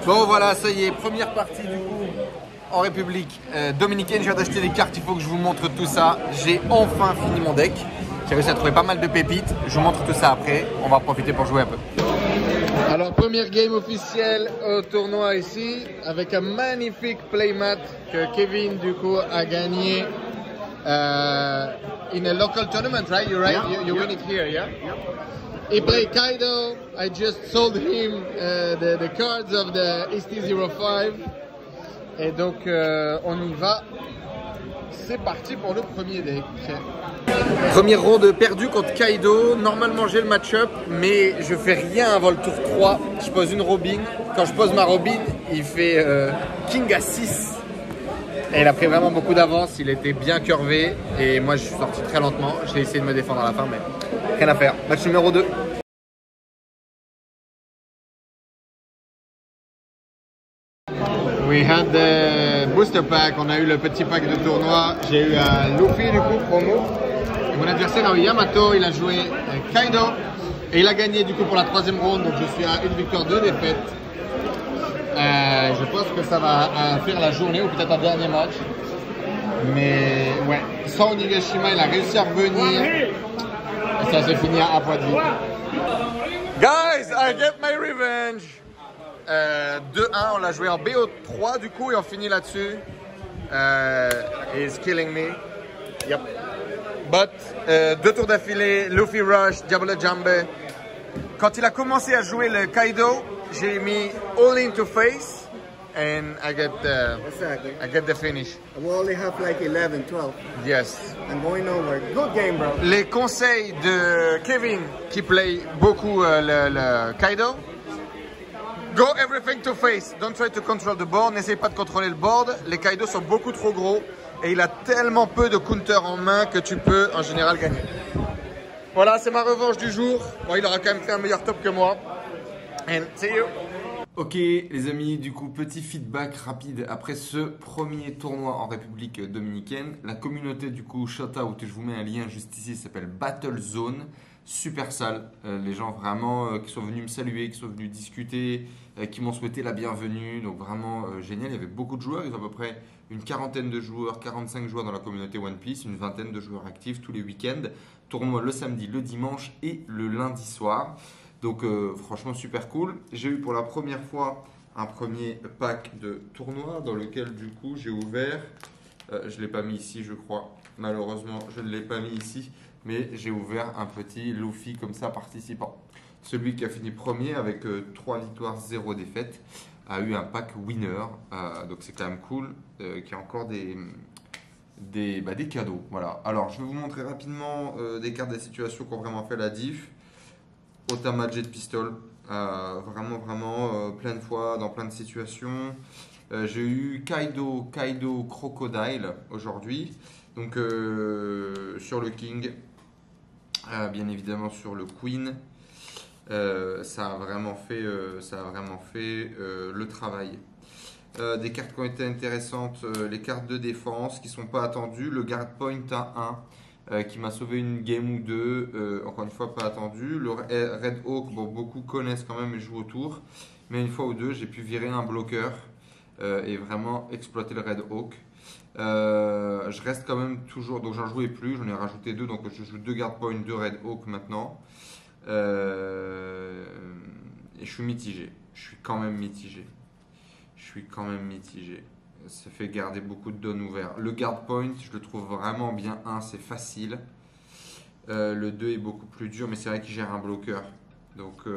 Bon voilà, ça y est, première partie du coup en République dominicaine. Je viens d'acheter des cartes, il faut que je vous montre tout ça. J'ai enfin fini mon deck. J'ai réussi à trouver pas mal de pépites. Je vous montre tout ça après. On va en profiter pour jouer un peu. Alors première game officielle au tournoi ici avec un magnifique playmat que Kevin du coup a gagné in a local tournament, right? You're right. Yeah, you win it here, yeah? He played Kaido. I just sold him the cards of the ST05. Et donc on y va. C'est parti pour le premier deck. Première ronde perdue contre Kaido. Normalement j'ai le match-up, mais je fais rien avant le tour 3. Je pose une Robin. Quand je pose ma Robin, il fait King à 6. Et il a pris vraiment beaucoup d'avance. Il était bien curvé. Et moi je suis sorti très lentement. J'ai essayé de me défendre à la fin, mais rien à faire. Match numéro 2. We had the booster pack, on a eu le petit pack de tournoi. J'ai eu un Luffy du coup promo. Et mon adversaire a eu Yamato, il a joué Kaido et il a gagné du coup pour la troisième ronde. Donc je suis à une victoire, 2 défaites. Je pense que ça va faire la journée ou peut-être un dernier match. Mais ouais, sans Onigashima, il a réussi à revenir. Et ça s'est fini à point de vie. Guys, I get my revenge. 2-1, on l'a joué en BO3 du coup et on finit là-dessus. He's killing me. Yep. But 2 tours d'affilée, Luffy Rush, Diablo Jambe. Quand il a commencé à jouer le Kaido, j'ai mis all into face and I get the finish. We only have like 11, 12. Yes. I'm going nowhere. Good game, bro. Les conseils de Kevin qui play beaucoup le Kaido. Go everything to face, don't try to control the board, n'essaye pas de contrôler le board, les Kaido sont beaucoup trop gros et il a tellement peu de counter en main que tu peux en général gagner. Voilà, c'est ma revanche du jour. Bon, il aura quand même fait un meilleur top que moi. And see you. Ok les amis, du coup petit feedback rapide après ce premier tournoi en République dominicaine. La communauté du coup shoutout, je vous mets un lien juste ici, s'appelle Battle Zone. Super salle, les gens vraiment qui sont venus me saluer, qui sont venus discuter, qui m'ont souhaité la bienvenue, donc vraiment génial. Il y avait beaucoup de joueurs, il y a à peu près une quarantaine de joueurs, 45 joueurs dans la communauté One Piece, une vingtaine de joueurs actifs tous les week-ends. Tournoi le samedi, le dimanche et le lundi soir. Donc franchement super cool. J'ai eu pour la première fois un premier pack de tournoi dans lequel du coup j'ai ouvert, je ne l'ai pas mis ici je crois, malheureusement je ne l'ai pas mis ici. Mais j'ai ouvert un petit Luffy comme ça participant. Celui qui a fini premier avec 3 victoires, 0 défaite a eu un pack winner. Donc c'est quand même cool qu'il y ait encore des cadeaux. Voilà. Alors je vais vous montrer rapidement des cartes des situations qui ont vraiment fait la diff. Otama Jet Pistol. Vraiment plein de fois dans plein de situations. J'ai eu Kaido Crocodile aujourd'hui. Donc sur le King. Bien évidemment sur le Queen, ça a vraiment fait le travail. Des cartes qui ont été intéressantes, les cartes de défense qui ne sont pas attendues, le Guard Point à 1 qui m'a sauvé une game ou deux, encore une fois pas attendu, le Red Hawk, bon, beaucoup connaissent quand même et jouent autour, mais une fois ou deux j'ai pu virer un bloqueur et vraiment exploiter le Red Hawk. Je reste quand même toujours, donc j'en jouais plus, j'en ai rajouté 2, donc je joue 2 guard points, 2 Red Hawk maintenant. Et je suis mitigé, je suis quand même mitigé. Ça fait garder beaucoup de donnes ouverts. Le guard point, je le trouve vraiment bien. 1, c'est facile. Le 2 est beaucoup plus dur, mais c'est vrai qu'il gère un bloqueur. Donc,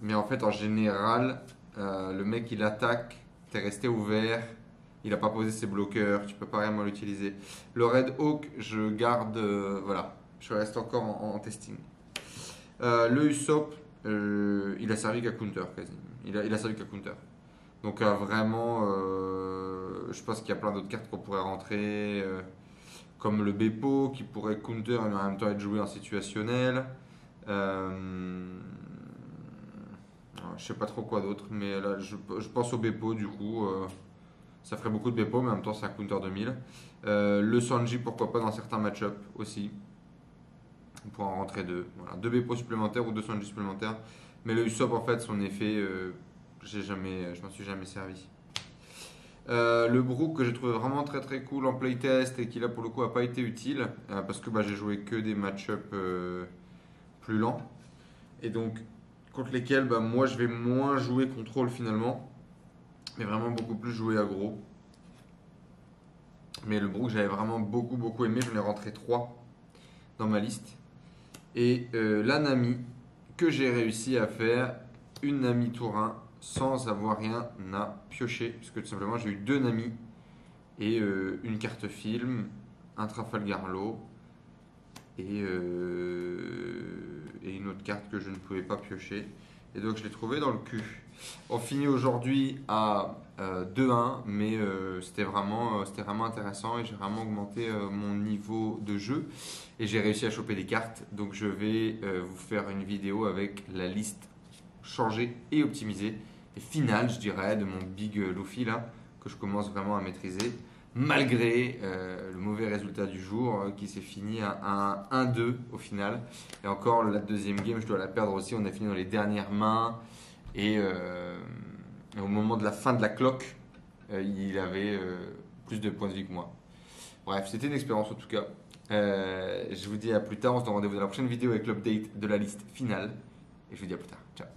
mais en fait, en général, le mec il attaque. T'es resté ouvert, il n'a pas posé ses bloqueurs, tu peux pas vraiment l'utiliser. Le Red Hawk, je garde, voilà, je reste encore en testing. Le Usopp, il a servi qu'à counter quasiment. Il a servi qu'à counter. Donc vraiment, je pense qu'il y a plein d'autres cartes qu'on pourrait rentrer, comme le Beppo qui pourrait counter mais en même temps être joué en situationnel. Je sais pas trop quoi d'autre, mais là je pense au Beppo du coup. Ça ferait beaucoup de Beppo, mais en même temps c'est un counter 2000. Le Sanji, pourquoi pas dans certains match-up aussi. On pourra en rentrer 2. Voilà, 2 Beppo supplémentaires ou 2 Sanji supplémentaires. Mais le Usopp, en fait, son effet, je m'en suis jamais servi. Le Brook que j'ai trouvé vraiment très très cool en playtest et qui là pour le coup a pas été utile parce que j'ai joué que des match-up plus lents et donc contre lesquels moi je vais moins jouer contrôle finalement mais vraiment beaucoup plus jouer aggro. Mais le Brook j'avais vraiment beaucoup aimé, j'en ai rentré 3 dans ma liste et la Nami que j'ai réussi à faire une Nami tour 1 sans avoir rien à piocher, puisque tout simplement j'ai eu 2 Nami et une carte film, un Trafalgar Law et une autre carte que je ne pouvais pas piocher. Et donc je l'ai trouvé dans le cul. On finit aujourd'hui à 2-1, mais c'était vraiment intéressant et j'ai vraiment augmenté mon niveau de jeu et j'ai réussi à choper des cartes. Donc je vais vous faire une vidéo avec la liste changée et optimisée et finale, je dirais, de mon Big Luffy là, que je commence vraiment à maîtriser, malgré le mauvais résultat du jour qui s'est fini à un 1-2 au final. Et encore, la deuxième game, je dois la perdre aussi. On a fini dans les dernières mains et au moment de la fin de la cloque, il avait plus de points de vie que moi. Bref, c'était une expérience en tout cas. Je vous dis à plus tard. On se donne rendez-vous dans la prochaine vidéo avec l'update de la liste finale. Et je vous dis à plus tard. Ciao.